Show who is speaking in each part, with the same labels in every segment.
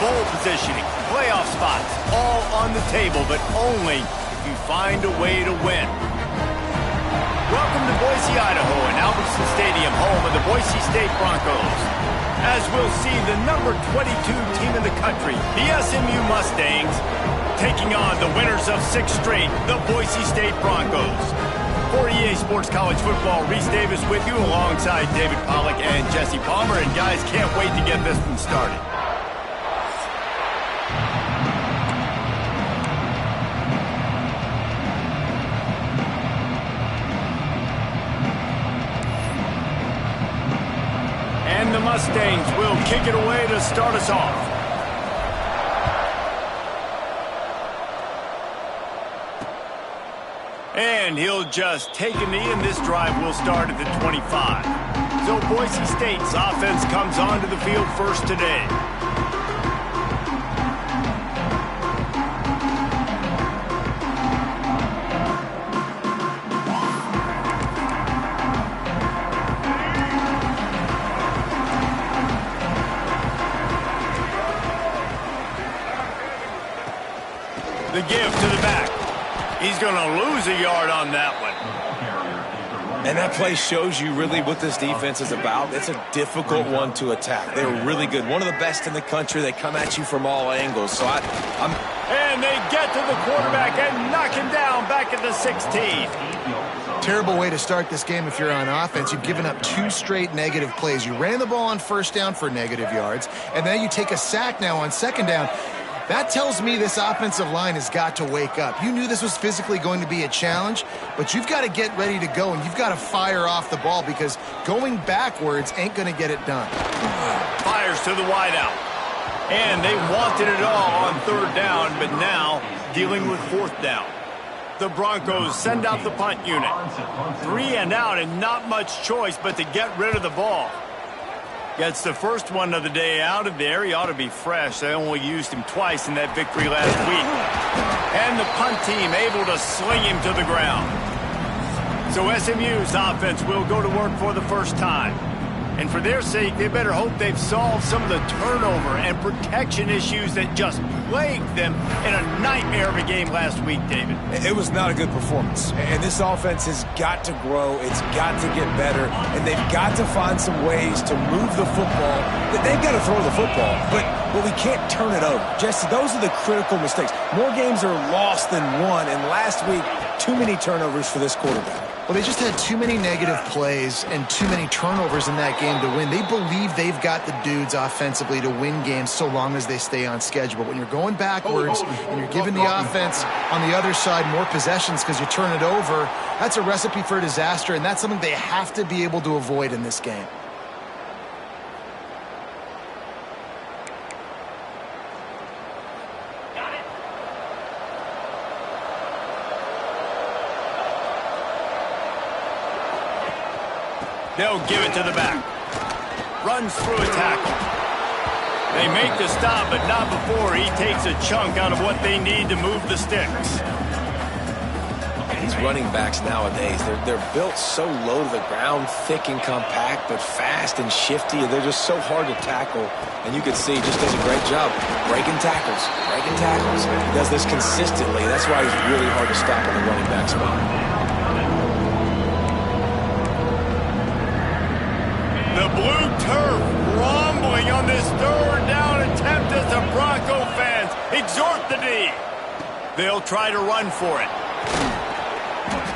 Speaker 1: bowl positioning, playoff spots, all on the table, but only if you find a way to win. Welcome to Boise, Idaho, and Albertson Stadium, home of the Boise State Broncos. As we'll see, the number 22 team in the country, the SMU Mustangs, taking on the winners of 6 straight, the Boise State Broncos. For EA Sports College Football, Reese Davis with you alongside David Pollack and Jesse Palmer. And guys, can't wait to get this one started. And the Mustangs will kick it away to start us off. And he'll just take a knee, and this drive will start at the 25. So Boise State's offense comes onto the field first today. The give to the back. He's going to lose a yard on that one.
Speaker 2: And that play shows you really what this defense is about. It's a difficult one to attack. They're really good. One of the best in the country. They come at you from all angles. So
Speaker 1: And they get to the quarterback and knock him down back at the 16.
Speaker 3: Terrible way to start this game if you're on offense. You've given up 2 straight negative plays. You ran the ball on first down for negative yards, and then you take a sack now on second down. That tells me this offensive line has got to wake up. You knew this was physically going to be a challenge, but you've got to get ready to go, and you've got to fire off the ball because going backwards ain't going to get it done.
Speaker 1: Fires to the wideout. And they wanted it all on third down, but now dealing with fourth down. The Broncos send out the punt unit. 3 and out, and not much choice but to get rid of the ball. Gets the first one of the day out of there. He ought to be fresh. They only used him twice in that victory last week. And the punt team able to sling him to the ground. So SMU's offense will go to work for the first time. And for their sake, they better hope they've solved some of the turnover and protection issues that just plagued them in a nightmare of a game last week, David.
Speaker 2: It was not a good performance. And this offense has got to grow. It's got to get better. And they've got to find some ways to move the football. They've got to throw the football, but we can't turn it over. Jesse, those are the critical mistakes. More games are lost than won. And last week, too many turnovers for this quarterback.
Speaker 3: Well, they just had too many negative plays and too many turnovers in that game to win. They believe they've got the dudes offensively to win games so long as they stay on schedule. But when you're going backwards and you're giving the offense on the other side more possessions because you turn it over, that's a recipe for disaster, and that's something they have to be able to avoid in this game.
Speaker 1: They'll give it to the back. Runs through a tackle. They make the stop, but not before he takes a chunk out of what they need to move the sticks.
Speaker 2: These running backs nowadays, they're built so low to the ground, thick and compact, but fast and shifty. They're just so hard to tackle. And you can see he just does a great job breaking tackles, breaking tackles. He does this consistently. That's why he's really hard to stop in the running back spot.
Speaker 1: The blue turf rumbling on this third down attempt as the Bronco fans exhort the D. They'll try to run for it.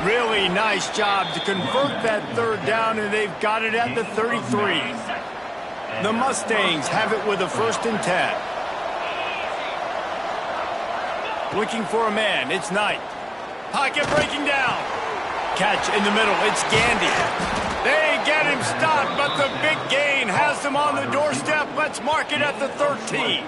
Speaker 1: Really nice job to convert that third down, and they've got it at the 33. The Mustangs have it with a 1st and 10. Looking for a man, it's Knight. Pocket breaking down. Catch in the middle, it's Gandy. They get him stopped, but the big gain has them on the doorstep. Let's mark it at the 13.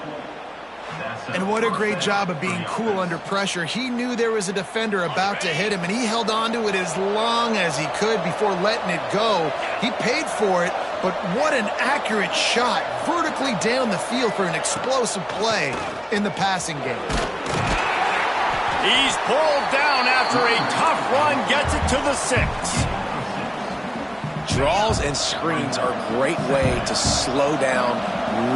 Speaker 3: And what a great job of being cool under pressure. He knew there was a defender about to hit him, and he held on to it as long as he could before letting it go. He paid for it, but what an accurate shot vertically down the field for an explosive play in the passing game.
Speaker 1: He's pulled down after a tough run, gets it to the 6.
Speaker 2: Draws and screens are a great way to slow down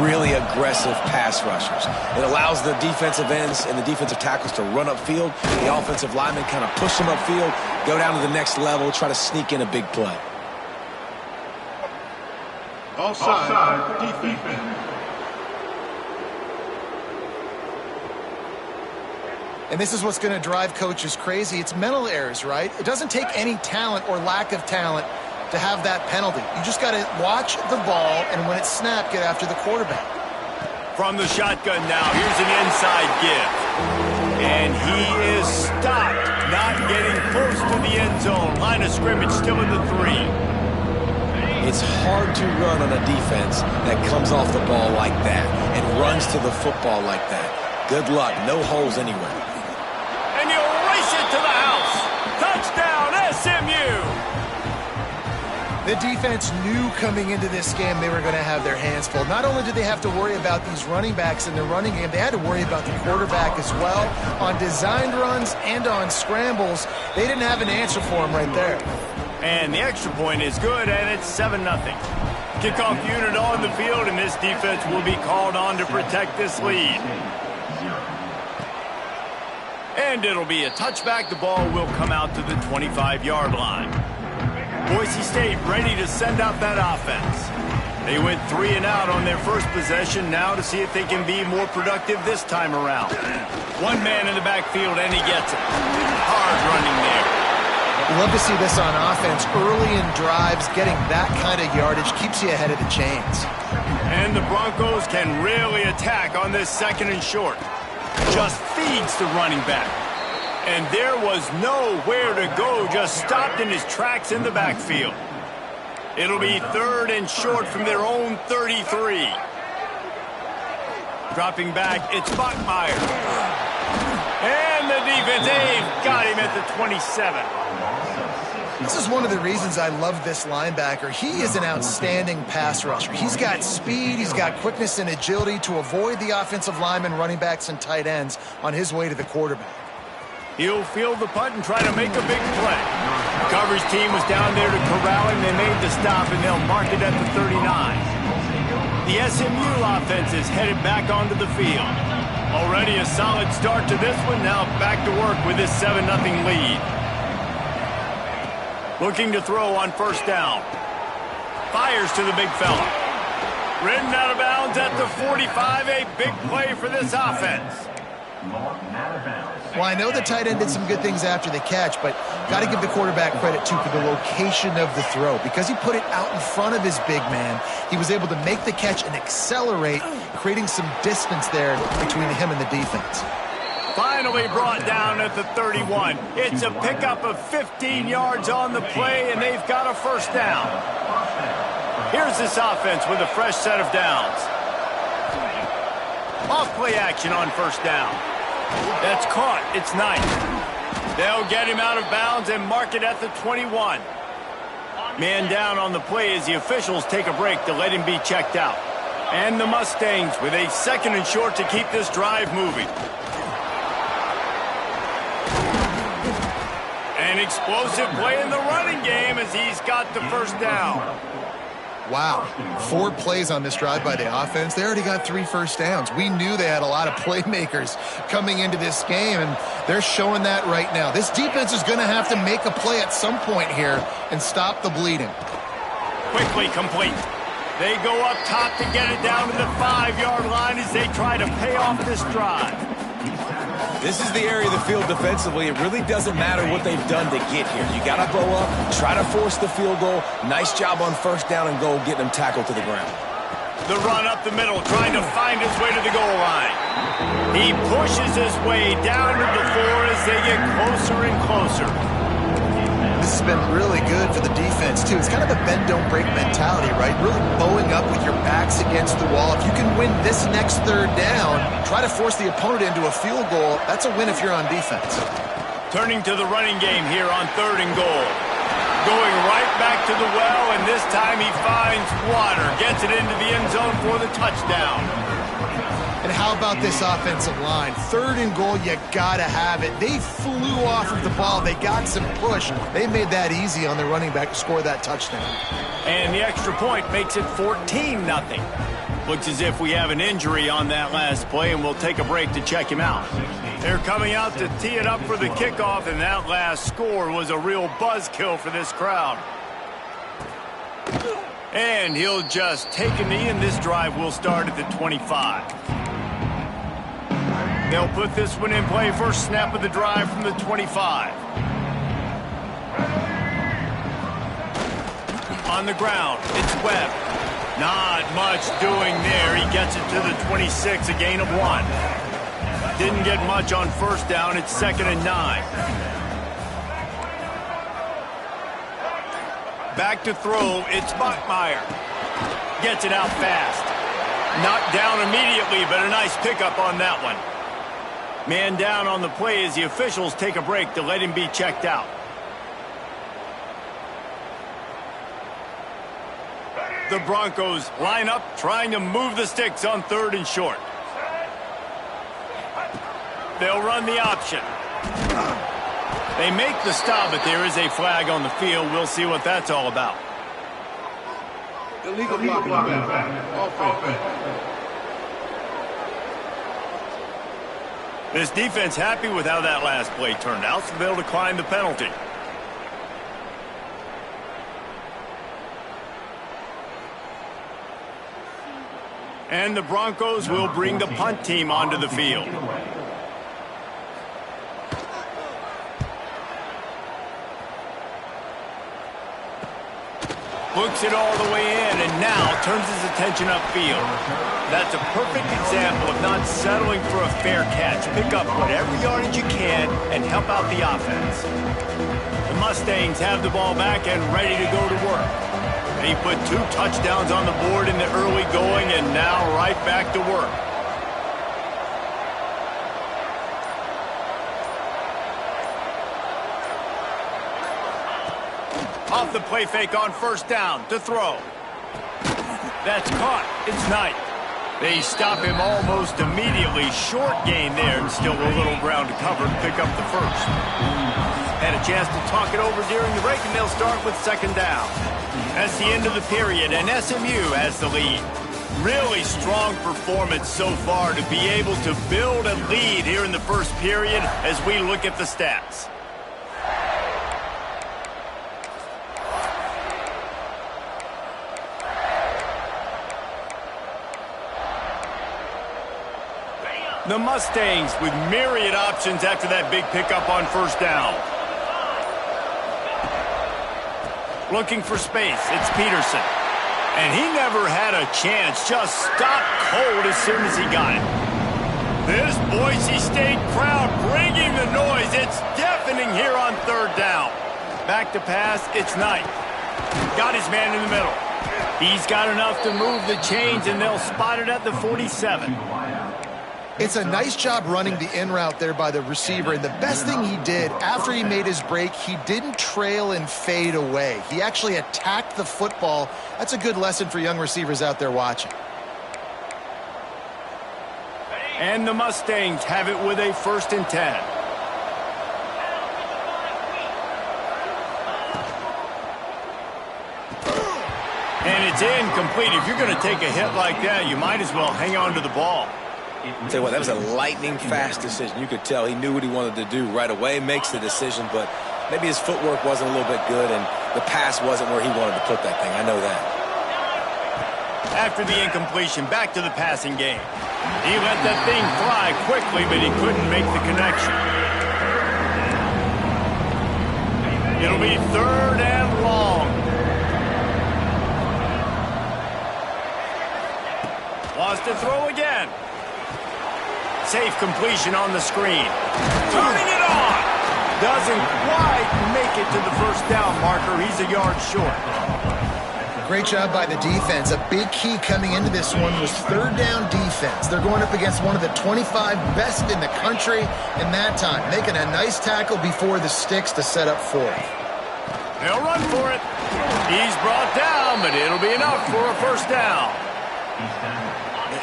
Speaker 2: really aggressive pass rushers. It allows the defensive ends and the defensive tackles to run upfield. The offensive linemen kind of push them upfield, go down to the next level, try to sneak in a big play.
Speaker 4: Offside, defense.
Speaker 3: And this is what's going to drive coaches crazy. It's mental errors, right? It doesn't take any talent or lack of talent to have that penalty. You just got to watch the ball, and when it's snapped, get after the quarterback.
Speaker 1: From the shotgun now, here's an inside give. And he is stopped, not getting close to the end zone. Line of scrimmage still in the 3.
Speaker 2: It's hard to run on a defense that comes off the ball like that and runs to the football like that. Good luck. No holes anywhere.
Speaker 1: And he'll race it to the house. Touchdown, SMU.
Speaker 3: The defense knew coming into this game they were going to have their hands full. Not only did they have to worry about these running backs in the running game, they had to worry about the quarterback as well. On designed runs and on scrambles, they didn't have an answer for him right there.
Speaker 1: And the extra point is good, and it's 7-0. Kickoff unit on the field, and this defense will be called on to protect this lead. And it'll be a touchback. The ball will come out to the 25-yard line. Boise State ready to send out that offense. They went 3 and out on their first possession, now to see if they can be more productive this time around. One man in the backfield, and he gets it. Hard running there.
Speaker 3: We love to see this on offense. Early in drives, getting that kind of yardage keeps you ahead of the chains.
Speaker 1: And the Broncos can really attack on this 2nd and short. Just feeds the running back. And there was nowhere to go, just stopped in his tracks in the backfield. It'll be 3rd and short from their own 33. Dropping back, it's Bachmeier. And the defense, they've got him at the 27.
Speaker 3: This is one of the reasons I love this linebacker. He is an outstanding pass rusher. He's got speed, he's got quickness and agility to avoid the offensive linemen, running backs, and tight ends on his way to the quarterback.
Speaker 1: He'll field the punt and try to make a big play. The coverage team was down there to corral him. They made the stop, and they'll mark it at the 39. The SMU offense is headed back onto the field. Already a solid start to this one. Now back to work with this 7-0 lead. Looking to throw on 1st down. Fires to the big fella. Ridden out of bounds at the 45. A big play for this offense.
Speaker 3: Well, I know the tight end did some good things after the catch, but got to give the quarterback credit, too, for the location of the throw. Because he put it out in front of his big man, he was able to make the catch and accelerate, creating some distance there between him and the defense.
Speaker 1: Finally brought down at the 31. It's a pickup of 15 yards on the play, and they've got a 1st down. Here's this offense with a fresh set of downs. Off play action on 1st down. That's caught. It's 9th. They'll get him out of bounds and mark it at the 21. Man down on the play as the officials take a break to let him be checked out. And the Mustangs with a 2nd and short to keep this drive moving. An explosive play in the running game as he's got the 1st down.
Speaker 3: Wow, 4 plays on this drive by the offense. They already got 3 first downs. We knew they had a lot of playmakers coming into this game, and they're showing that right now. This defense is going to have to make a play at some point here and stop the bleeding.
Speaker 1: Quickly complete. They go up top to get it down to the 5-yard line as they try to pay off this drive.
Speaker 2: This is the area of the field defensively. It really doesn't matter what they've done to get here. You got to go up, try to force the field goal. Nice job on 1st down and goal, getting them tackled to the ground.
Speaker 1: The run up the middle, trying to find his way to the goal line. He pushes his way down to the 4 as they get closer and closer.
Speaker 3: This has been really good for the defense, too. It's kind of a bend-don't-break mentality, right? Really bowing up with your backs against the wall. If you can win this next 3rd down, try to force the opponent into a field goal. That's a win if you're on defense.
Speaker 1: Turning to the running game here on 3rd and goal. Going right back to the well, and this time he finds water. Gets it into the end zone for the touchdown.
Speaker 3: And How about this offensive line? 3rd and goal, you gotta have it. They flew off of the ball. They got some push. They made that easy on their running back to score that touchdown.
Speaker 1: And the extra point makes it 14-0. Looks as if we have an injury on that last play, and we'll take a break to check him out. They're coming out to tee it up for the kickoff, and that last score was a real buzzkill for this crowd. And he'll just take a knee, and this drive will start at the 25. They'll put this one in play. First snap of the drive from the 25. On the ground, it's Webb. Not much doing there. He gets it to the 26, a gain of 1. Didn't get much on first down. It's 2nd and 9. Back to throw. It's Bachmeier. Gets it out fast. Knocked down immediately, but a nice pickup on that one. Man down on the play as the officials take a break to let him be checked out. The Broncos line up, trying to move the sticks on 3rd and short. They'll run the option. They make the stop, but there is a flag on the field. We'll see what that's all about.
Speaker 4: Illegal blocking offense.
Speaker 1: This defense happy with how that last play turned out, so they'll decline the penalty. And the Broncos will bring the punt team onto the field. Looks it all the way in, and now turns his attention upfield. That's a perfect example of not settling for a fair catch. Pick up whatever yardage you can and help out the offense. The Mustangs have the ball back and ready to go to work. He put 2 touchdowns on the board in the early going, and now right back to work. Off the play fake on first down to throw. That's caught. It's Knight. They stop him almost immediately. Short gain there, and still a little ground to cover to pick up the first. Had a chance to talk it over during the break, and they'll start with 2nd down. That's the end of the period, and SMU has the lead. Really strong performance so far to be able to build a lead here in the first period as we look at the stats. The Mustangs with myriad options after that big pickup on first down. Looking for space, it's Peterson. And he never had a chance, just stopped cold as soon as he got it. This Boise State crowd bringing the noise. It's deafening here on 3rd down. Back to pass, it's Knight. Got his man in the middle. He's got enough to move the chains, and they'll spot it at the 47.
Speaker 3: It's a nice job running the in route there by the receiver, and the best thing he did after he made his break, he didn't trail and fade away. He actually attacked the football. That's a good lesson for young receivers out there watching.
Speaker 1: And the Mustangs have it with a 1st and 10. And it's incomplete. If you're going to take a hit like that, you might as well hang on to the ball.
Speaker 2: I'll tell you what, that was a lightning-fast decision. You could tell he knew what he wanted to do right away, makes the decision, but maybe his footwork wasn't a little bit good, and the pass wasn't where he wanted to put that thing. I know that.
Speaker 1: After the incompletion, back to the passing game. He let that thing fly quickly, but he couldn't make the connection. It'll be 3rd and long. Wants to throw again. Safe completion on the screen. Turning it on. Doesn't quite make it to the 1st down marker. He's a yard short.
Speaker 3: Great job by the defense. A big key coming into this one was 3rd down defense. They're going up against one of the 25 best in the country in that time, making a nice tackle before the sticks to set up 4th.
Speaker 1: They'll run for it. He's brought down, but it'll be enough for a 1st down.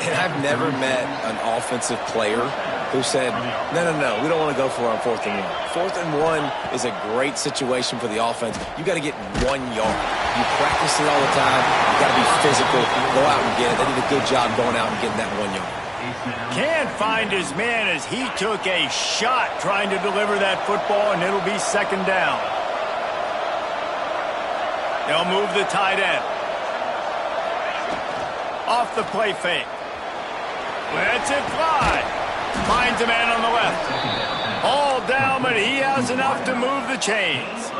Speaker 2: And I've never met an offensive player who said, no, we don't want to go for it on 4th and 1. 4th and 1 is a great situation for the offense. You got to get 1 yard. You practice it all the time. You got to be physical. Go out and get it. They did a good job going out and getting that 1 yard.
Speaker 1: Can't find his man as he took a shot trying to deliver that football, and it'll be 2nd down. They'll move the tight end. Off the play fake. Lets it fly. Finds a man on the left. All down, but he has enough to move the chains.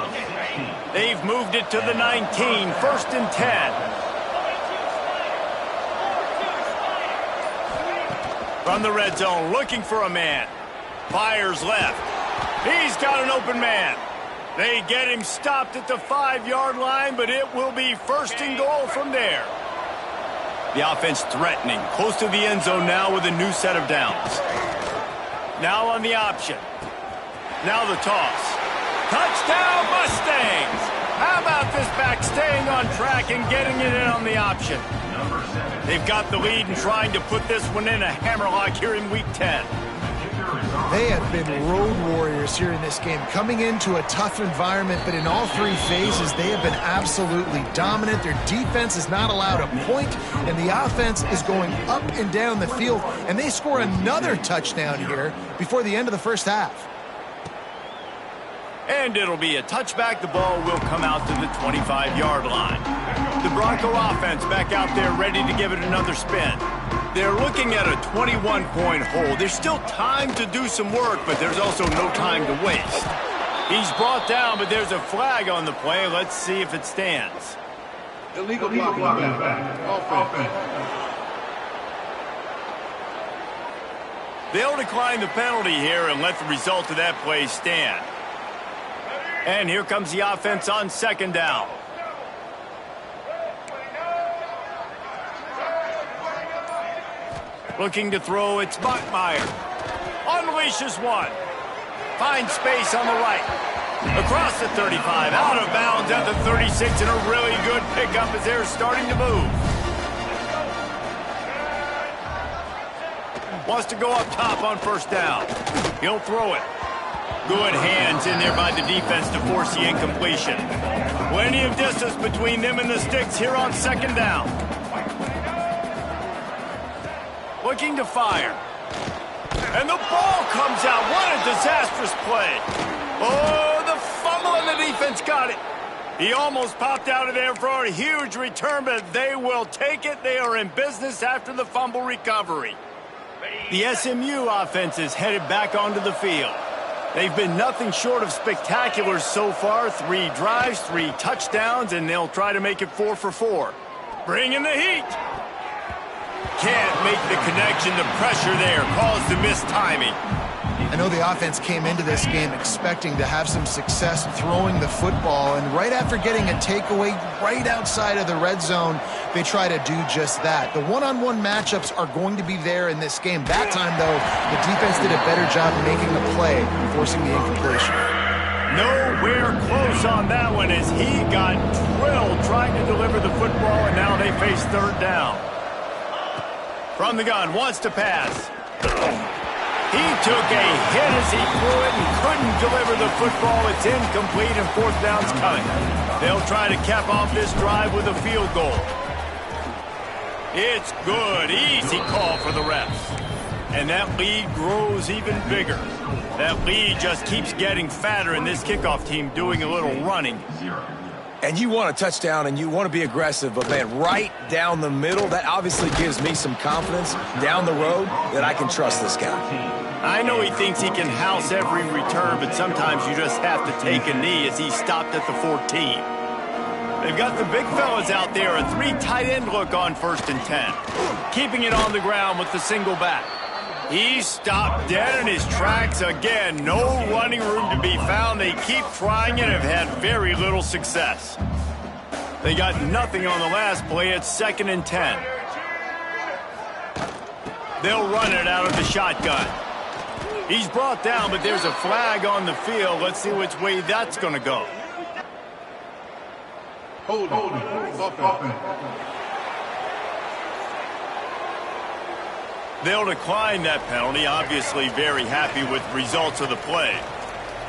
Speaker 1: They've moved it to the 19, 1st and 10. From the red zone, looking for a man. Fires left. He's got an open man. They get him stopped at the 5-yard line, but it will be 1st and goal from there. The offense threatening, close to the end zone now with a new set of downs. Now on the option. Now the toss. Touchdown, Mustangs! How about this back staying on track and getting it in on the option? They've got the lead and trying to put this one in a hammerlock here in Week 10.
Speaker 3: They have been road warriors here in this game, coming into a tough environment, but in all 3 phases, they have been absolutely dominant. Their defense is not allowed a point, and the offense is going up and down the field, and they score another touchdown here before the end of the 1st half.
Speaker 1: And it'll be a touchback. The ball will come out to the 25-yard line. The Bronco offense back out there ready to give it another spin. They're looking at a 21-point hole. There's still time to do some work, but there's also no time to waste. He's brought down, but there's a flag on the play. Let's see if it stands.
Speaker 4: Illegal blocking back. Offense.
Speaker 1: They'll decline the penalty here and let the result of that play stand. And here comes the offense on 2nd down. Looking to throw, it's Bachmeyer. Unleashes one. Finds space on the right. Across the 35, out of bounds at the 36, and a really good pickup as they're starting to move. Wants to go up top on 1st down. He'll throw it. Good hands in there by the defense to force the incompletion. Plenty of distance between them and the sticks here on 2nd down. Looking to fire. And the ball comes out. What a disastrous play. Oh, the fumble and the defense got it. He almost popped out of there for a huge return, but they will take it. They are in business after the fumble recovery. The SMU offense is headed back onto the field. They've been nothing short of spectacular so far. 3 drives, 3 touchdowns, and they'll try to make it 4 for 4. Bring in the heat. Can't make the connection. The pressure there caused the missed timing.
Speaker 3: I know the offense came into this game expecting to have some success throwing the football, and right after getting a takeaway right outside of the red zone, they try to do just that. The one-on-one matchups are going to be there in this game. That time, though, the defense did a better job making the play, forcing the incompletion.
Speaker 1: Nowhere close on that one as he got drilled trying to deliver the football, and now they face 3rd down. From the gun, wants to pass. He took a hit as he threw it and couldn't deliver the football. It's incomplete and 4th down's coming. They'll try to cap off this drive with a field goal. It's good. Easy call for the refs. And that lead grows even bigger. That lead just keeps getting fatter, and this kickoff team doing a little running.
Speaker 2: And you want a touchdown and you want to be aggressive, but man, right down the middle, that obviously gives me some confidence down the road that I can trust this guy.
Speaker 1: I know he thinks he can house every return, but sometimes you just have to take a knee as he stopped at the 14. They've got the big fellas out there, a 3 tight end look on 1st and 10. Keeping it on the ground with the single back. He stopped dead in his tracks again. No running room to be found. They keep trying it and have had very little success. They got nothing on the last play. It's 2nd and 10. They'll run it out of the shotgun. He's brought down, but there's a flag on the field. Let's see which way that's going to go.
Speaker 4: Hold on.
Speaker 1: They'll decline that penalty, obviously very happy with results of the play.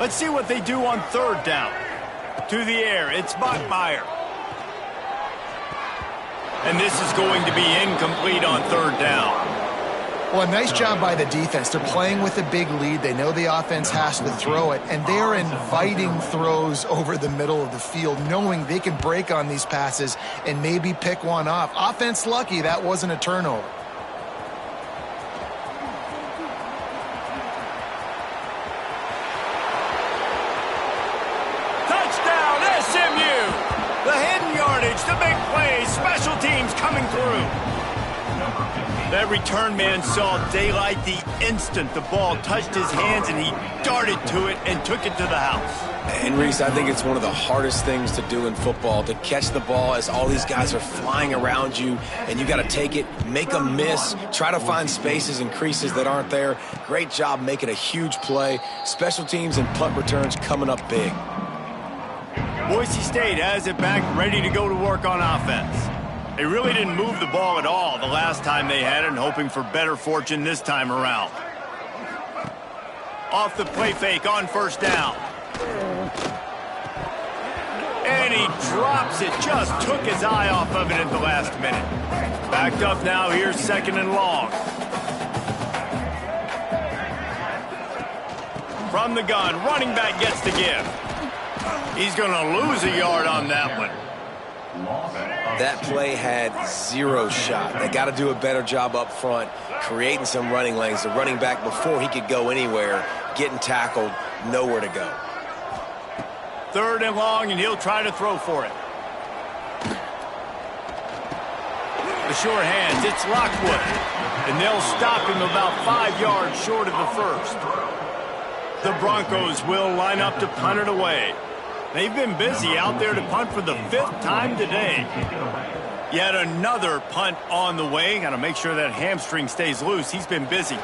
Speaker 1: Let's see what they do on third down. To the air, it's Bachmeier. And this is going to be incomplete on third down.
Speaker 3: Well, a nice job by the defense. They're playing with a big lead. They know the offense has to throw it, and they're inviting throws over the middle of the field, knowing they can break on these passes and maybe pick one off. Offense lucky that wasn't a turnover.
Speaker 1: Touchdown, SMU! The hidden yardage, the big plays, special teams coming through. That return man saw daylight the instant the ball touched his hands, and he darted to it and took it to the house.
Speaker 2: And Reese, I think it's one of the hardest things to do in football, to catch the ball as all these guys are flying around you, and you got to take it, make them miss, try to find spaces and creases that aren't there. Great job making a huge play. Special teams and punt returns coming up big.
Speaker 1: Boise State has it back, ready to go to work on offense. They really didn't move the ball at all the last time they had it, and hoping for better fortune this time around. Off the play fake on first down. And he drops it, just took his eye off of it at the last minute. Backed up now, here's second and long. From the gun, running back gets the give. He's going to lose a yard on that one.
Speaker 2: That play had zero shot. They got to do a better job up front, creating some running lanes. The running back, before he could go anywhere, getting tackled, nowhere to go.
Speaker 1: Third and long, and he'll try to throw for it. The sure hands, it's Lockwood. And they'll stop him about 5 yards short of the first. The Broncos will line up to punt it away. They've been busy out there to punt for the 5th time today. Yet another punt on the way. Got to make sure that hamstring stays loose. He's been busy.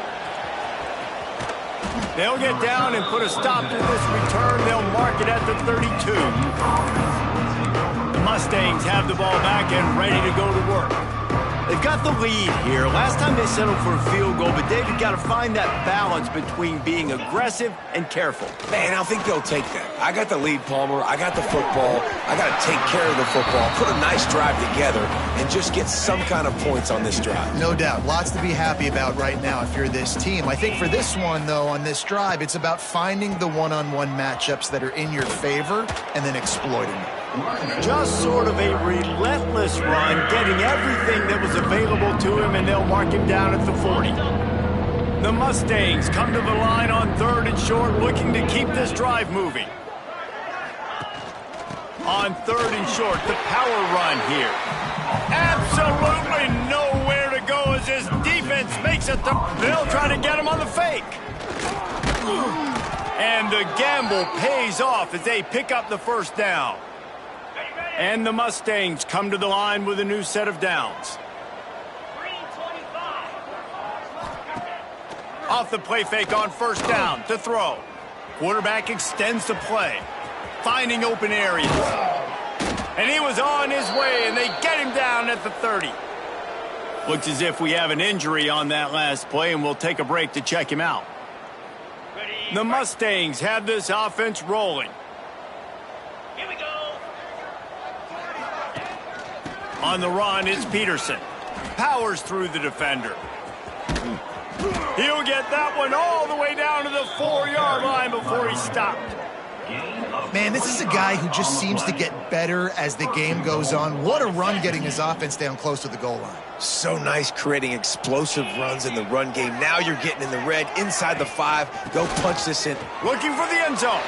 Speaker 1: They'll get down and put a stop to this return. They'll mark it at the 32. The Mustangs have the ball back and ready to go to work. They've got the lead here. Last time they settled for a field goal, but they've got to find that balance between being aggressive and careful.
Speaker 2: Man, I think they'll take that. I got the lead, Palmer. I got the football. I got to take care of the football, put a nice drive together, and just get some kind of points on this drive.
Speaker 3: No doubt. Lots to be happy about right now if you're this team. I think for this one, though, on this drive, it's about finding the one-on-one matchups that are in your favor and then exploiting them.
Speaker 1: Just sort of a relentless run, getting everything that was available to him, and they'll mark him down at the 40. The Mustangs come to the line on third and short, looking to keep this drive moving. On third and short, the power run here. Absolutely nowhere to go as his defense makes it. They'll try to get him on the fake. And the gamble pays off as they pick up the first down. And the Mustangs come to the line with a new set of downs. Off the play fake on first down to throw. Quarterback extends the play, finding open areas. And he was on his way, and they get him down at the 30. Looks as if we have an injury on that last play, and we'll take a break to check him out. The Mustangs have this offense rolling. On the run, it's Peterson. Powers through the defender. He'll get that one all the way down to the 4-yard line before he's stopped.
Speaker 3: Man, this is a guy who just seems to get better as the game goes on. What a run getting his offense down close to the goal line.
Speaker 2: So nice creating explosive runs in the run game. Now you're getting in the red, inside the 5. Go punch this in.
Speaker 1: Looking for the end zone.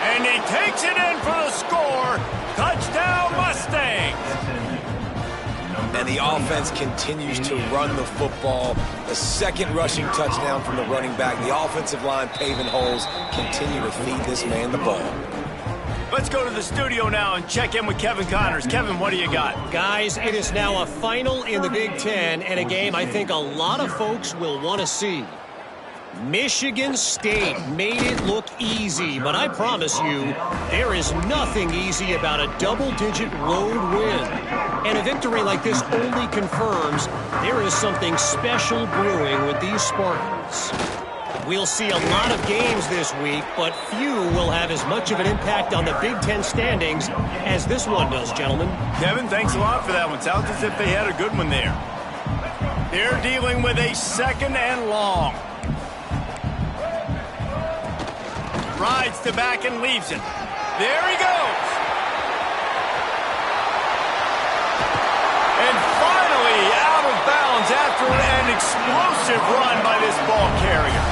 Speaker 1: And he takes it in for the score. Touchdown, Mustangs.
Speaker 2: And the offense continues to run the football. The second rushing touchdown from the running back. The offensive line paving holes. Continue to feed this man the ball.
Speaker 1: Let's go to the studio now and check in with Kevin Connors. Kevin, what do you got?
Speaker 5: Guys, it is now a final in the Big Ten and a game I think a lot of folks will want to see. Michigan State made it look easy, but I promise you, there is nothing easy about a double-digit road win. And a victory like this only confirms there is something special brewing with these Spartans. We'll see a lot of games this week, but few will have as much of an impact on the Big Ten standings as this one does, gentlemen.
Speaker 1: Kevin, thanks a lot for that one. Sounds as if they had a good one there. They're dealing with a 2nd and long. Rides to back and leaves it. There he goes. And finally out of bounds after an explosive run by this ball carrier.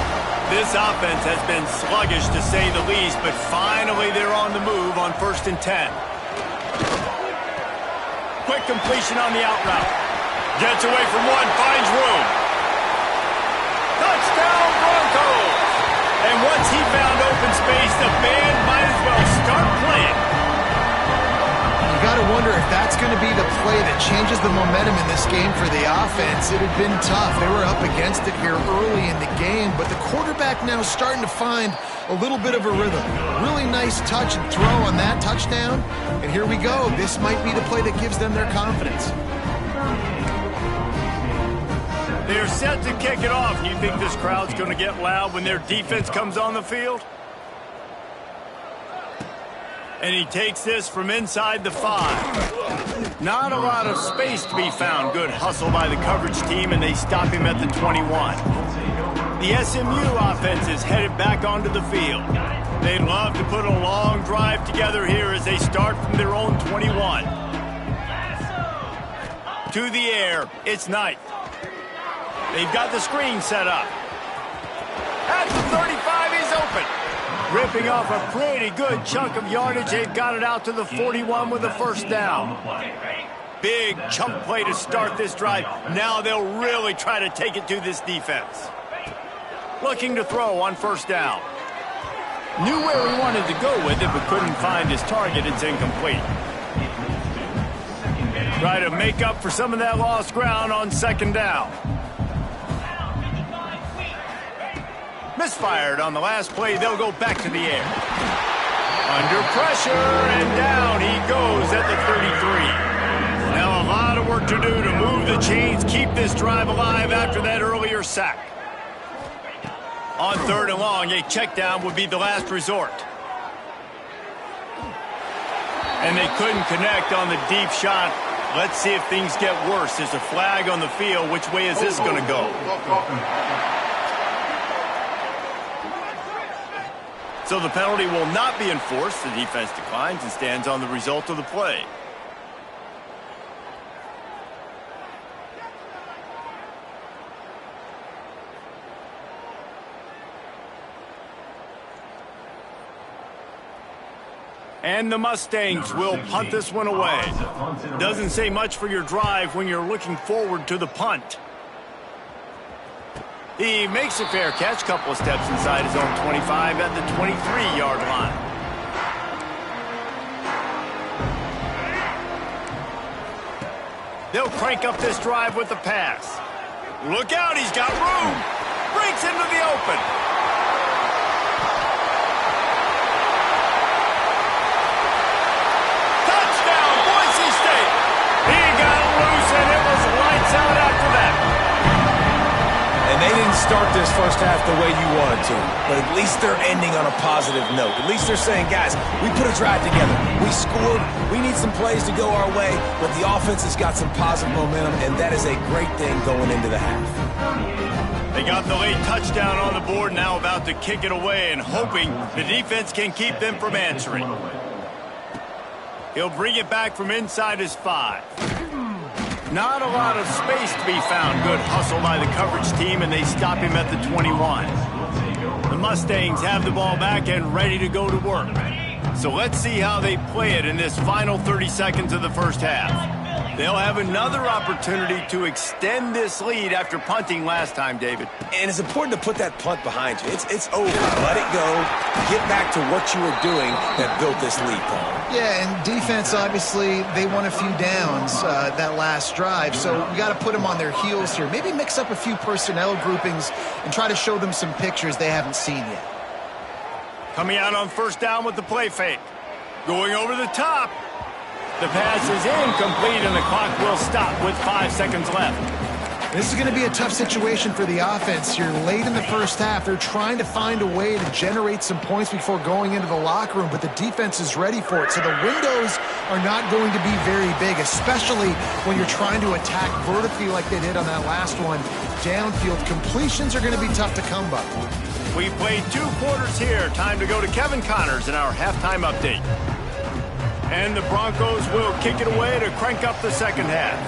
Speaker 1: This offense has been sluggish to say the least, but finally they're on the move on 1st and 10. Quick completion on the out route. Gets away from one, finds room. Touchdown Broncos! And once he found open space, the band might as well start playing.
Speaker 3: You got to wonder if that's going to be the play that changes the momentum in this game for the offense. It had been tough. They were up against it here early in the game, but the quarterback now is starting to find a little bit of a rhythm. Really nice touch and throw on that touchdown. And here we go. This might be the play that gives them their confidence.
Speaker 1: They're set to kick it off. You think this crowd's going to get loud when their defense comes on the field? And he takes this from inside the 5. Not a lot of space to be found. Good hustle by the coverage team, and they stop him at the 21. The SMU offense is headed back onto the field. They'd love to put a long drive together here as they start from their own 21. To the air, it's Knight. They've got the screen set up. At the 35, he's open. Ripping off a pretty good chunk of yardage. They've got it out to the 41 with a 1st down. Big chunk play to start this drive. Now they'll really try to take it to this defense. Looking to throw on 1st down. Knew where he wanted to go with it, but couldn't find his target. It's incomplete. Try to make up for some of that lost ground on 2nd down. Misfired on the last play. They'll go back to the air. Under pressure, and down he goes at the 33. Now a lot of work to do to move the chains, keep this drive alive after that earlier sack. On 3rd and long, a check down would be the last resort. And they couldn't connect on the deep shot. Let's see if things get worse. There's a flag on the field. Which way is this going to go? So the penalty will not be enforced. The defense declines and stands on the result of the play. And the Mustangs will punt this one away. Doesn't say much for your drive when you're looking forward to the punt. He makes a fair catch, couple of steps inside his own 25 at the 23-yard line. They'll crank up this drive with the pass. Look out, he's got room. Breaks into the open. Touchdown, Boise State. He got loose, and it was lights out after that.
Speaker 2: And they didn't start this first half the way you wanted to, but at least they're ending on a positive note. At least they're saying, guys, we put a drive together. We scored. We need some plays to go our way, but the offense has got some positive momentum, and that is a great thing going into the half.
Speaker 1: They got the late touchdown on the board, now about to kick it away and hoping the defense can keep them from answering. He'll bring it back from inside his 5. Not a lot of space to be found. Good hustle by the coverage team, and they stop him at the 21. The Mustangs have the ball back and ready to go to work. So let's see how they play it in this final 30 seconds of the first half. They'll have another opportunity to extend this lead after punting last time, David.
Speaker 2: And it's important to put that punt behind you. It's over. Let it go. Get back to what you were doing that built this lead, Paul.
Speaker 3: Yeah, and defense, obviously, they won a few downs that last drive, so we got to put them on their heels here. Maybe mix up a few personnel groupings and try to show them some pictures they haven't seen yet.
Speaker 1: Coming out on first down with the play fake. Going over the top. The pass is incomplete, and the clock will stop with 5 seconds left.
Speaker 3: This is going to be a tough situation for the offense here. Late in the first half, they're trying to find a way to generate some points before going into the locker room, but the defense is ready for it. So the windows are not going to be very big, especially when you're trying to attack vertically like they did on that last one. Downfield completions are going to be tough to come by.
Speaker 1: We played 2 quarters here. Time to go to Kevin Connors in our halftime update. And the Broncos will kick it away to crank up the second half.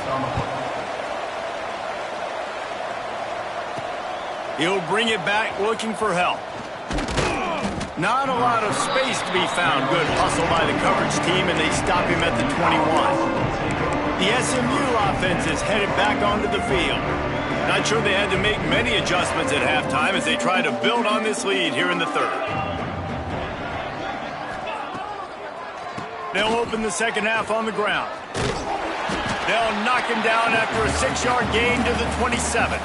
Speaker 1: He'll bring it back looking for help. Not a lot of space to be found. Good hustle by the coverage team, and they stop him at the 21. The SMU offense is headed back onto the field. Not sure they had to make many adjustments at halftime as they try to build on this lead here in the third. They'll open the second half on the ground. They'll knock him down after a 6-yard gain to the 27.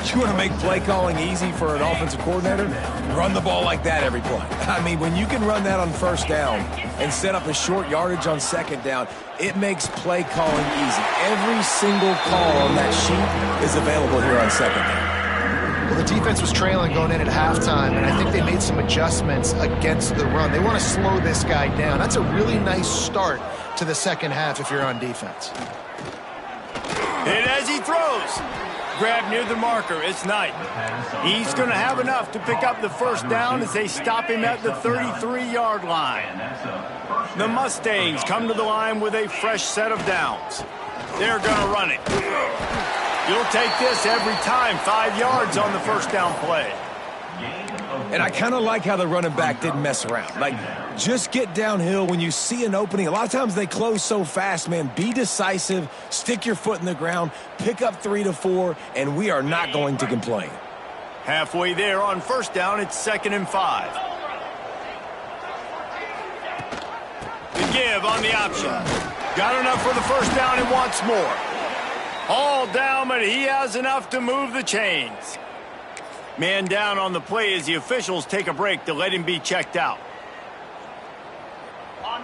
Speaker 2: You want to make play calling easy for an offensive coordinator? Run the ball like that every play. I mean, when you can run that on first down and set up a short yardage on second down, it makes play calling easy. Every single call on that sheet is available here on second down.
Speaker 3: Well, the defense was trailing going in at halftime, and I think they made some adjustments against the run. They want to slow this guy down. That's a really nice start to the second half if you're on defense.
Speaker 1: And as he throws, grab near the marker, it's Knight. He's going to have enough to pick up the first down as they stop him at the 33-yard line. The Mustangs come to the line with a fresh set of downs. They're going to run it. You'll take this every time. 5 yards on the first down play.
Speaker 2: And I kind of like how the running back didn't mess around. Like, just get downhill when you see an opening. A lot of times they close so fast, man. Be decisive, stick your foot in the ground, pick up 3 to 4, and we are not going to complain.
Speaker 1: Halfway there on first down, it's 2nd and 5. The give on the option. Got enough for the first down and wants more. All down, but he has enough to move the chains. Man down on the play as the officials take a break to let him be checked out.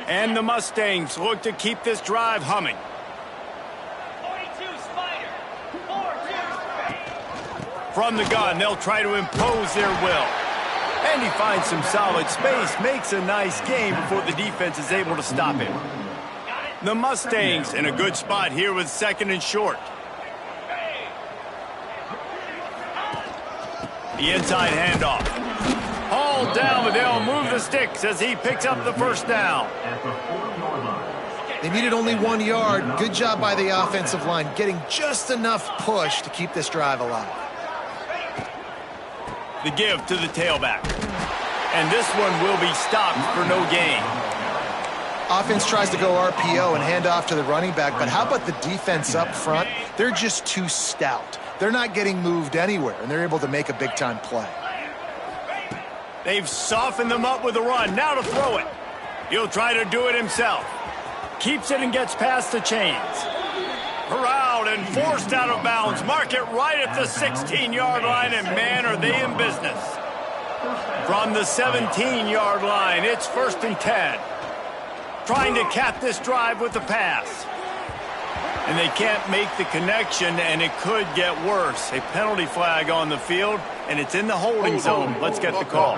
Speaker 1: And the Mustangs look to keep this drive humming.
Speaker 6: 42 Spider. 4-2.
Speaker 1: From the gun, they'll try to impose their will. And he finds some solid space, makes a nice game before the defense is able to stop him. The Mustangs in a good spot here with 2nd and short. The inside handoff. All down, but they'll move the sticks as he picks up the first down.
Speaker 3: They needed only 1 yard. Good job by the offensive line, getting just enough push to keep this drive alive.
Speaker 1: The give to the tailback. And this one will be stopped for no gain.
Speaker 3: Offense tries to go RPO and hand off to the running back, but how about the defense up front? They're just too stout. They're not getting moved anywhere, and they're able to make a big-time play.
Speaker 1: They've softened them up with a run. Now to throw it. He'll try to do it himself. Keeps it and gets past the chains. Corralled and forced out of bounds. Mark it right at the 16-yard line, and man, are they in business. From the 17-yard line, it's 1st and 10. Trying to cap this drive with the pass. And they can't make the connection, and it could get worse. A penalty flag on the field, and it's in the holding zone. Let's get the call.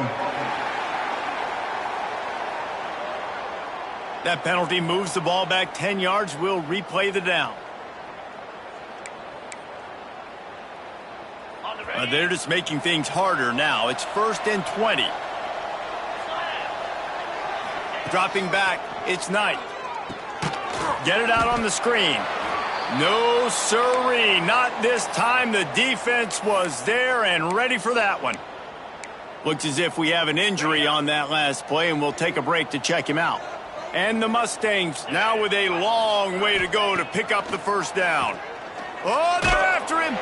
Speaker 1: That penalty moves the ball back 10 yards. We'll replay the down. They're just making things harder now. It's 1st and 20. Dropping back, it's Knight. Get it out on the screen. No siree, not this time. The defense was there and ready for that one. Looks as if we have an injury on that last play, and we'll take a break to check him out. And the Mustangs now with a long way to go to pick up the first down. Oh, they're after him.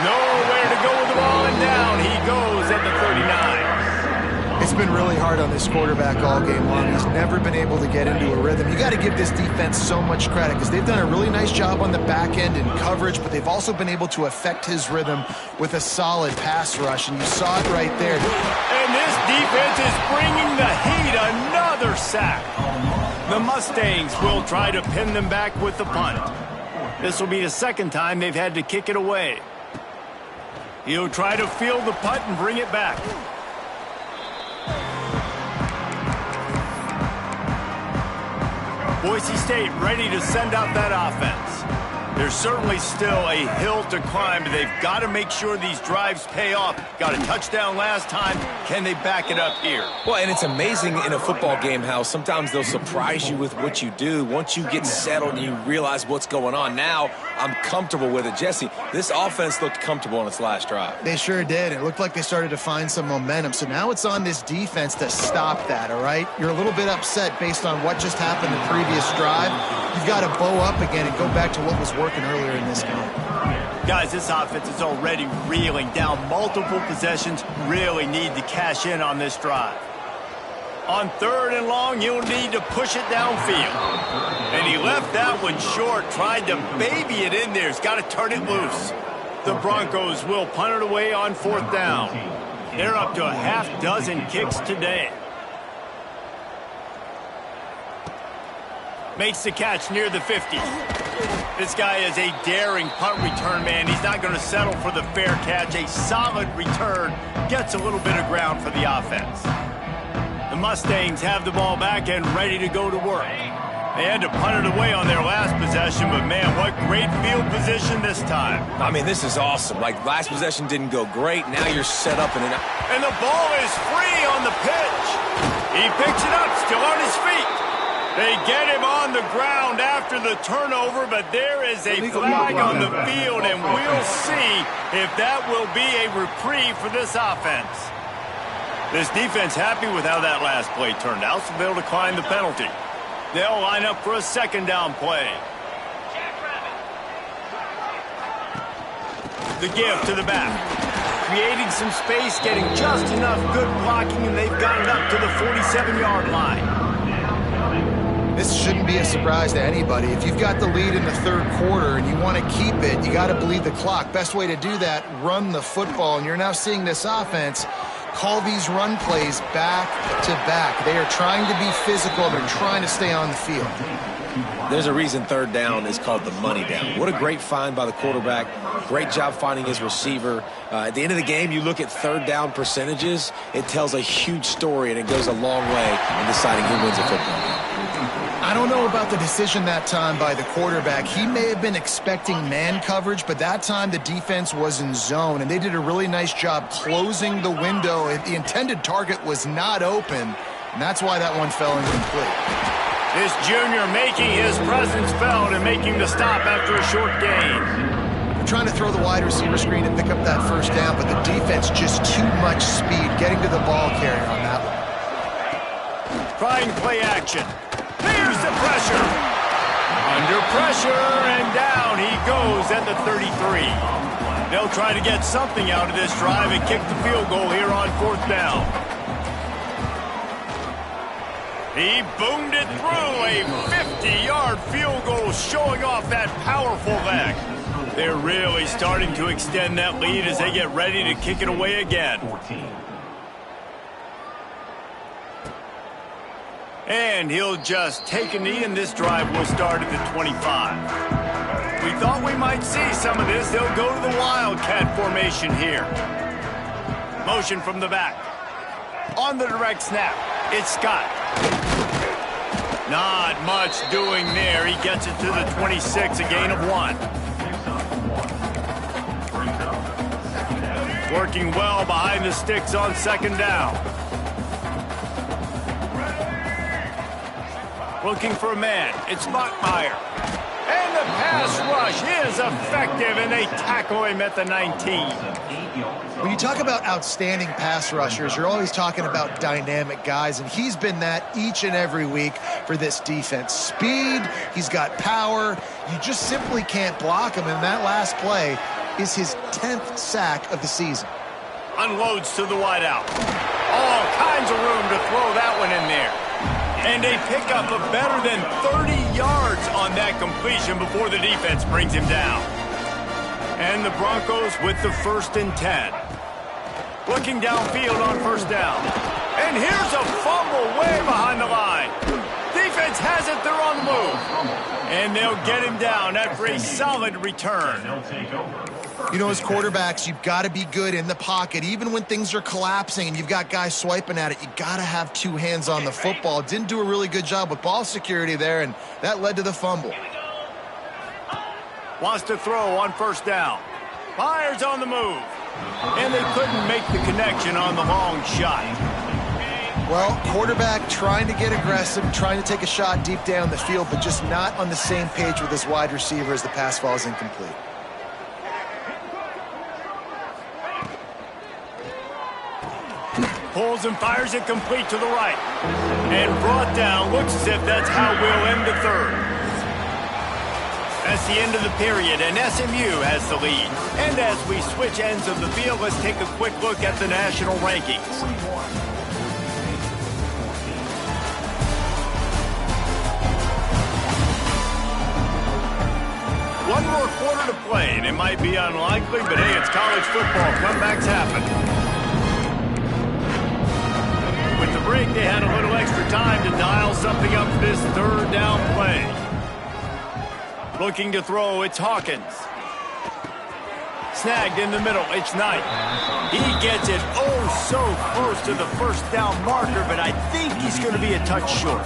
Speaker 1: Nowhere to go with the ball, and down he goes at the 39.
Speaker 3: It's been really hard on this quarterback all game long. He's never been able to get into a rhythm. You got to give this defense so much credit because they've done a really nice job on the back end in coverage, but they've also been able to affect his rhythm with a solid pass rush, and you saw it right there.
Speaker 1: And this defense is bringing the heat. Another sack. The Mustangs will try to pin them back with the punt. This will be the second time they've had to kick it away. He'll try to field the punt and bring it back. Boise State ready to send out that offense. There's certainly still a hill to climb, but they've got to make sure these drives pay off. Got a touchdown last time. Can they back it up here?
Speaker 2: Well, and it's amazing in a football game how sometimes they'll surprise you with what you do. Once you get settled and you realize what's going on, now I'm comfortable with it. Jesse, this offense looked comfortable on its last drive.
Speaker 3: They sure did. It looked like they started to find some momentum. So now it's on this defense to stop that, all right? You're a little bit upset based on what just happened the previous drive. You've got to bow up again and go back to what was working earlier in this game.
Speaker 1: Guys, this offense is already reeling down multiple possessions. Really need to cash in on this drive. On 3rd and long, you'll need to push it downfield. And he left that one short, tried to baby it in there. He's got to turn it loose. The Broncos will punt it away on 4th down. They're up to a half-dozen kicks today. Makes the catch near the 50. This guy is a daring punt return man. He's not going to settle for the fair catch. A solid return gets a little bit of ground for the offense. The Mustangs have the ball back and ready to go to work. They had to punt it away on their last possession, but man, what great field position this time.
Speaker 2: I mean, this is awesome. Like, last possession didn't go great. Now you're set up in an...
Speaker 1: And the ball is free on the pitch. He picks it up, still on his feet. They get him on the ground after the turnover, but there is a flag on the field, and we'll see if that will be a reprieve for this offense. This defense happy with how that last play turned out, so they'll decline the penalty. They'll line up for a 2nd down play. The give to the back. Creating some space, getting just enough good blocking, and they've got it up to the 47-yard line.
Speaker 3: This shouldn't be a surprise to anybody. If you've got the lead in the 3rd quarter and you want to keep it, you got to bleed the clock. Best way to do that, run the football. And you're now seeing this offense call these run plays back to back. They are trying to be physical. They're trying to stay on the field.
Speaker 2: There's a reason 3rd down is called the money down. What a great find by the quarterback. Great job finding his receiver. At the end of the game, you look at 3rd down percentages. It tells a huge story, and it goes a long way in deciding who wins a football game.
Speaker 3: I don't know about the decision that time by the quarterback. He may have been expecting man coverage, but that time the defense was in zone, and they did a really nice job closing the window. The intended target was not open, and that's why that one fell incomplete.
Speaker 1: This junior making his presence felt and making the stop after a short gain.
Speaker 3: They're trying to throw the wide receiver screen and pick up that 1st down, but the defense just too much speed getting to the ball carrier on that one.
Speaker 1: Trying play action. Here's the pressure. Under pressure, and down he goes at the 33. They'll try to get something out of this drive and kick the field goal here on 4th down. He boomed it through a 50-yard field goal, showing off that powerful leg. They're really starting to extend that lead as they get ready to kick it away again. And he'll just take a knee, and this drive will start at the 25. We thought we might see some of this. They'll go to the Wildcat formation here. Motion from the back. On the direct snap, it's Scott. Not much doing there. He gets it to the 26, a gain of 1. Working well behind the sticks on 2nd down. Looking for a man. It's Buckmeyer. And the pass rush is effective, and they tackle him at the 19.
Speaker 3: When you talk about outstanding pass rushers, you're always talking about dynamic guys, and he's been that each and every week for this defense. Speed, he's got power. You just simply can't block him, and that last play is his 10th sack of the season.
Speaker 1: Unloads to the wideout. All kinds of room to throw that one in there. And they pick up a better than 30 yards on that completion before the defense brings him down. And the Broncos with the 1st and 10. Looking downfield on 1st down. And here's a fumble way behind the line. Defense has it, they're on the move. And they'll get him down after a solid return.
Speaker 3: You know, as quarterbacks, you've got to be good in the pocket. Even when things are collapsing and you've got guys swiping at it, you got to have 2 hands on the football. Didn't do a really good job with ball security there, and that led to the fumble.
Speaker 1: Wants to throw on 1st down. Fires on the move. And they couldn't make the connection on the long shot.
Speaker 3: Well, quarterback trying to get aggressive, trying to take a shot deep down the field, but just not on the same page with his wide receiver as the pass falls incomplete.
Speaker 1: Pulls and fires it complete to the right. And brought down. Looks as if that's how we'll end the 3rd. That's the end of the period, and SMU has the lead. And as we switch ends of the field, let's take a quick look at the national rankings. One more quarter to play, and it might be unlikely, but hey, it's college football. Comebacks happen. With the break, they had a little extra time to dial something up for this 3rd down play. Looking to throw, it's Hawkins. Snagged in the middle, it's Knight. He gets it so close to the 1st down marker, but I think he's going to be a touch short.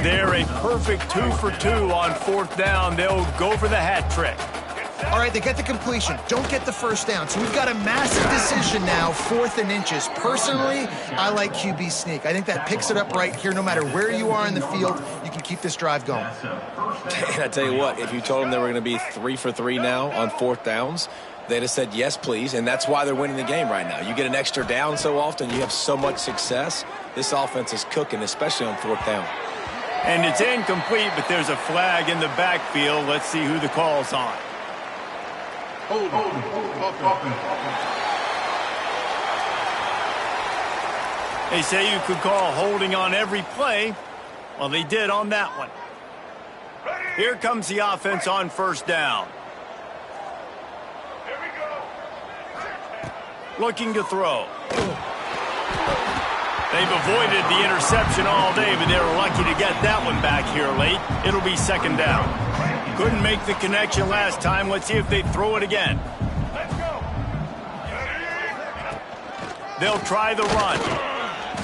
Speaker 1: They're a perfect 2 for 2 on 4th down. They'll go for the hat trick.
Speaker 3: All right, they get the completion. Don't get the 1st down. So we've got a massive decision now, 4th and inches. Personally, I like QB sneak. I think that picks it up right here. No matter where you are in the field, you can keep this drive going.
Speaker 2: And I tell you what, if you told them they were going to be 3 for 3 now on 4th downs, they'd have said yes, please. And that's why they're winning the game right now. You get an extra down so often, you have so much success. This offense is cooking, especially on 4th down.
Speaker 1: And it's incomplete, but there's a flag in the backfield. Let's see who the call's on.
Speaker 4: Hold.
Speaker 1: They say you could call holding on every play. Well, they did on that one. Here comes the offense on 1st down. Looking to throw. They've avoided the interception all day, but they were lucky to get that one back here late. It'll be 2nd down. Couldn't make the connection last time. Let's see if they throw it again. They'll try the run.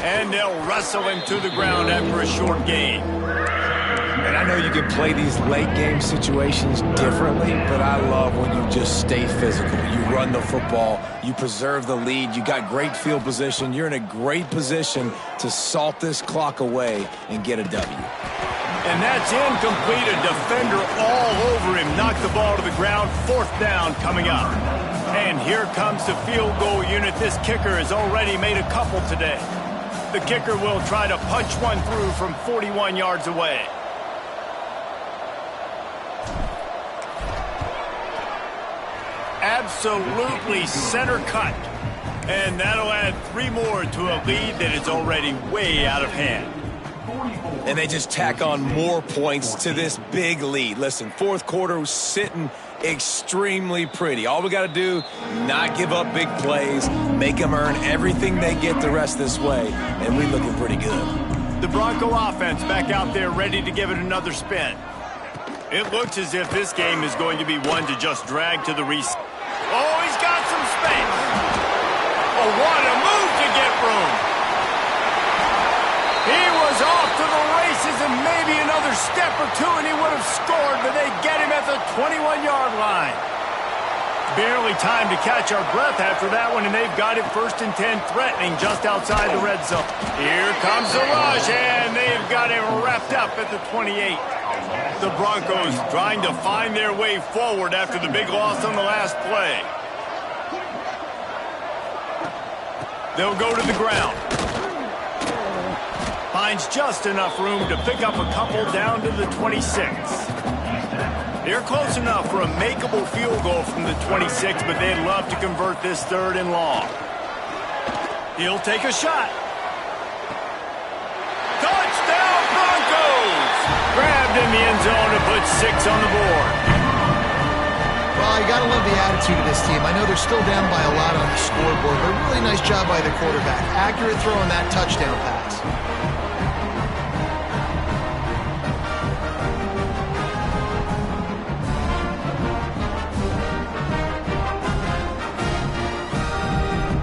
Speaker 1: And they'll wrestle him to the ground after a short gain.
Speaker 2: And I know you can play these late game situations differently, but I love when you just stay physical. You run the football, you preserve the lead, you got great field position, you're in a great position to salt this clock away and get a W.
Speaker 1: And that's incomplete. A defender all over him. Knocked the ball to the ground. 4th down coming up. And here comes the field goal unit. This kicker has already made a couple today. The kicker will try to punch one through from 41 yards away. Absolutely center cut. And that'll add 3 more to a lead that is already way out of hand.
Speaker 2: And they just tack on more points to this big lead. Listen, 4th quarter was sitting extremely pretty. All we got to do, not give up big plays, make them earn everything they get the rest this way, and we're looking pretty good.
Speaker 1: The Bronco offense back out there ready to give it another spin. It looks as if this game is going to be one to just drag to the reset. Oh, he's got some space. Oh, what a move to get room. He was off to the races and maybe another step or two and he would have scored, but they get him at the 21-yard line. Barely time to catch our breath after that one, and they've got it 1st and 10, threatening just outside the red zone. Here comes the rush, and they've got him wrapped up at the 28. The Broncos trying to find their way forward after the big loss on the last play. They'll go to the ground. Finds just enough room to pick up a couple down to the 26. They're close enough for a makeable field goal from the 26, but they'd love to convert this 3rd and long. He'll take a shot. Touchdown Broncos! Grabbed in the end zone to put 6 on the board.
Speaker 3: Well, you got to love the attitude of this team. I know they're still down by a lot on the scoreboard, but really nice job by the quarterback. Accurate throw on that touchdown pass.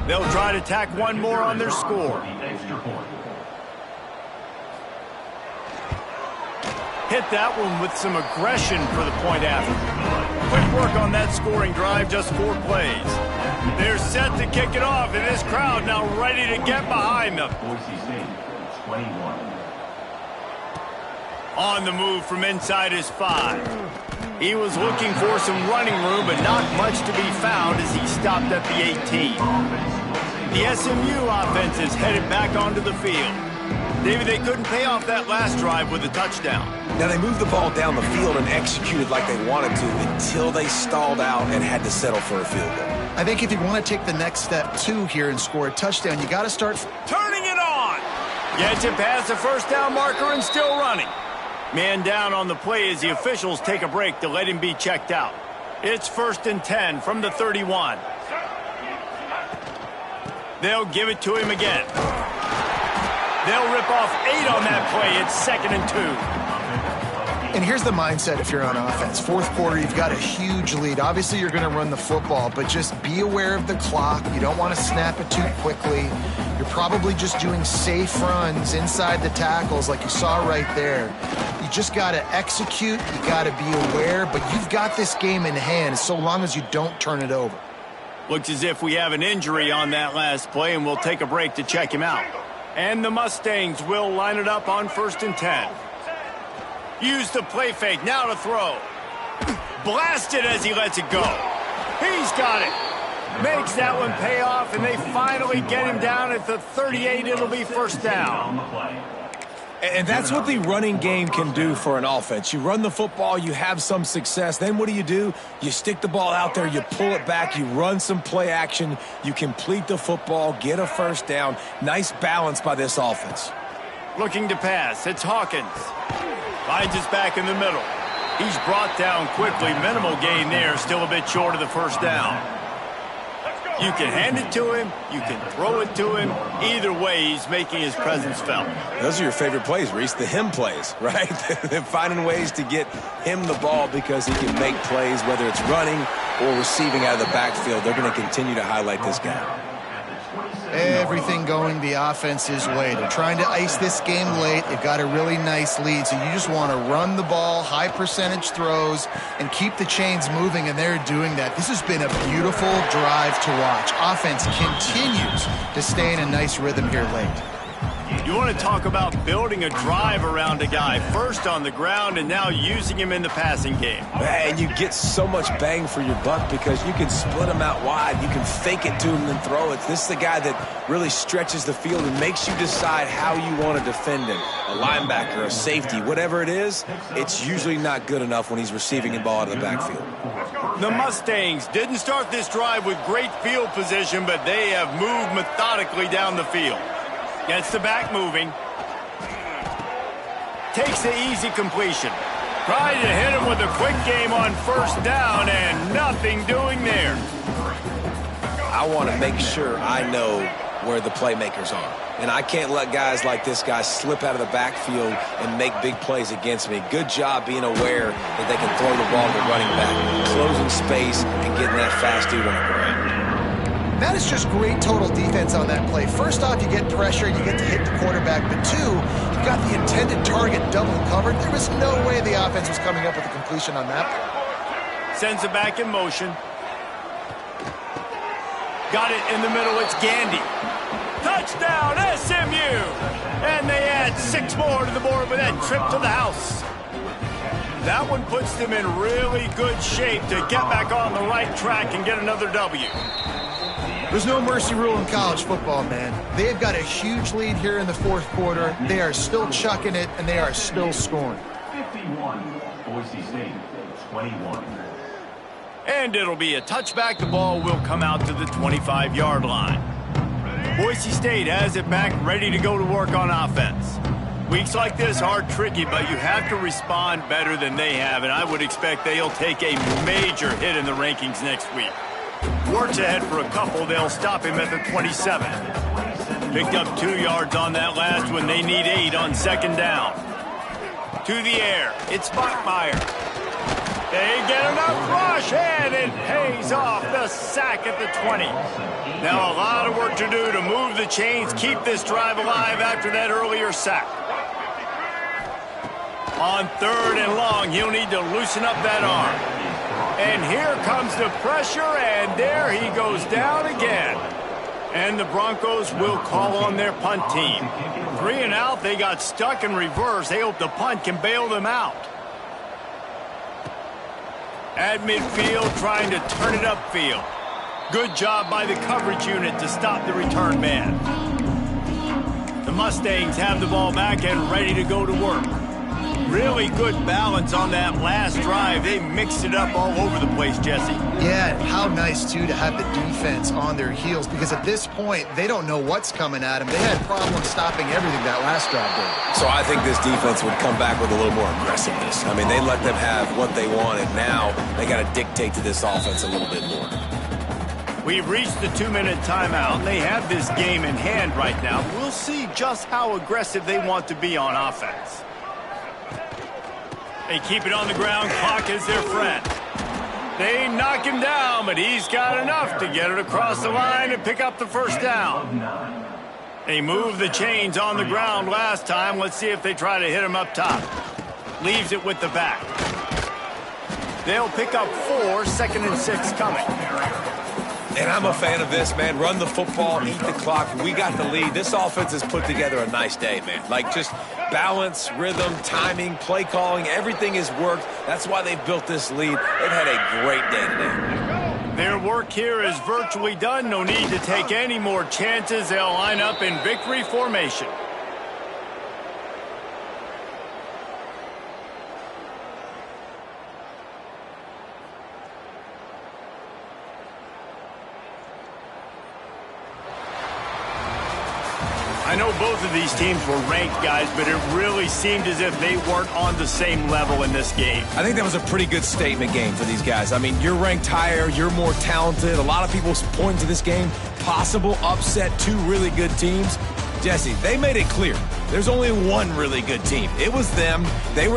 Speaker 1: They'll try to tack one more on their score. Hit that one with some aggression for the point after. Quick work on that scoring drive, just 4 plays. They're set to kick it off, and this crowd now ready to get behind them. On the move from inside his 5. He was looking for some running room, but not much to be found as he stopped at the 18. The SMU offense is headed back onto the field. David, they couldn't pay off that last drive with a touchdown.
Speaker 2: Now, they moved the ball down the field and executed like they wanted to until they stalled out and had to settle for a field goal.
Speaker 3: I think if you want to take the next step, too, here and score a touchdown, you got to start
Speaker 1: turning it on. Gets it past the first down marker and still running. Man down on the play as the officials take a break to let him be checked out. It's 1st and 10 from the 31. They'll give it to him again. They'll rip off 8 on that play. It's 2nd and 2.
Speaker 3: And here's the mindset if you're on offense. 4th quarter, you've got a huge lead. Obviously, you're going to run the football, but just be aware of the clock. You don't want to snap it too quickly. You're probably just doing safe runs inside the tackles like you saw right there. You just got to execute. You got to be aware, but you've got this game in hand so long as you don't turn it over.
Speaker 1: Looks as if we have an injury on that last play, and we'll take a break to check him out. And the Mustangs will line it up on 1st and 10. Use the play fake, now to throw. Blasted as he lets it go. He's got it. Makes that one pay off, and they finally get him down at the 38. It'll be 1st down.
Speaker 2: And that's what the running game can do for an offense. You run the football, you have some success. Then what do? You stick the ball out there, you pull it back, you run some play action, you complete the football, get a 1st down. Nice balance by this offense.
Speaker 1: Looking to pass, it's Hawkins. Finds his back in the middle. He's brought down quickly. Minimal gain there, still a bit short of the 1st down. You can hand it to him, you can throw it to him. Either way, he's making his presence felt.
Speaker 2: Those are your favorite plays, Reese, the him plays, right? They're finding ways to get him the ball because he can make plays, whether it's running or receiving out of the backfield. They're going to continue to highlight this guy.
Speaker 3: Everything going the offense's way. They're trying to ice this game late. They've got a really nice lead, so you just want to run the ball, high percentage throws, and keep the chains moving, and they're doing that. This has been a beautiful drive to watch. Offense continues to stay in a nice rhythm here late.
Speaker 1: You want to talk about building a drive around a guy, first on the ground and now using him in the passing game.
Speaker 2: And you get so much bang for your buck because you can split him out wide. You can fake it to him and throw it. This is the guy that really stretches the field and makes you decide how you want to defend him. A linebacker, a safety, whatever it is, it's usually not good enough when he's receiving the ball out of the backfield.
Speaker 1: The Mustangs didn't start this drive with great field position, but they have moved methodically down the field. Gets the back moving. Takes the easy completion. Tried to hit him with a quick game on 1st down, and nothing doing there.
Speaker 2: I want to make sure I know where the playmakers are. And I can't let guys like this guy slip out of the backfield and make big plays against me. Good job being aware that they can throw the ball to the running back, closing space and getting that fast dude on the ground.
Speaker 3: That is just great total defense on that play. First off, you get pressure and you get to hit the quarterback. But 2, you got the intended target double covered. There was no way the offense was coming up with a completion on that play.
Speaker 1: Sends it back in motion. Got it in the middle. It's Gandy. Touchdown, SMU! And they add 6 more to the board with that trip to the house. That one puts them in really good shape to get back on the right track and get another W.
Speaker 3: There's no mercy rule in college football, man. They've got a huge lead here in the 4th quarter. They are still chucking it, and they are still scoring.
Speaker 7: 51, Boise State, 21.
Speaker 1: And it'll be a touchback. The ball will come out to the 25-yard line. Boise State has it back, ready to go to work on offense. Weeks like this are tricky, but you have to respond better than they have, and I would expect they'll take a major hit in the rankings next week. Works ahead for a couple. They'll stop him at the 27. Picked up 2 yards on that last one. They need 8 on second down. To the air. It's Bachmeier. They get enough rush, and it pays off the sack at the 20. Now a lot of work to do to move the chains, keep this drive alive after that earlier sack. On 3rd and long, he'll need to loosen up that arm. And here comes the pressure, and there he goes down again. And the Broncos will call on their punt team. 3 and out, they got stuck in reverse. They hope the punt can bail them out. At midfield, trying to turn it upfield. Good job by the coverage unit to stop the return man. The Mustangs have the ball back and ready to go to work. Really good balance on that last drive. They mixed it up all over the place, Jesse.
Speaker 3: Yeah, how nice, too, to have the defense on their heels, because at this point, they don't know what's coming at them. They had problems stopping everything that last drive did.
Speaker 2: So I think this defense would come back with a little more aggressiveness. I mean, they let them have what they wanted. Now they got to dictate to this offense a little bit more.
Speaker 1: We've reached the 2-minute timeout. They have this game in hand right now. We'll see just how aggressive they want to be on offense. They keep it on the ground. Clock is their friend. They knock him down, but he's got enough to get it across the line and pick up the first down. They moved the chains on the ground last time. Let's see if they try to hit him up top. Leaves it with the back. They'll pick up 4, 2nd and 6 coming.
Speaker 2: And I'm a fan of this, man. Run the football, eat the clock. We got the lead. This offense has put together a nice day, man. Like, just balance, rhythm, timing, play calling, everything has worked. That's why they've built this lead. They've had a great day today.
Speaker 1: Their work here is virtually done. No need to take any more chances. They'll line up in victory formation. I know both of these teams were ranked, guys, but it really seemed as if they weren't on the same level in this game.
Speaker 2: I think that was a pretty good statement game for these guys. I mean, you're ranked higher, you're more talented. A lot of people point to this game, possible upset, 2 really good teams. Jesse, they made it clear. There's only one really good team. It was them. They were the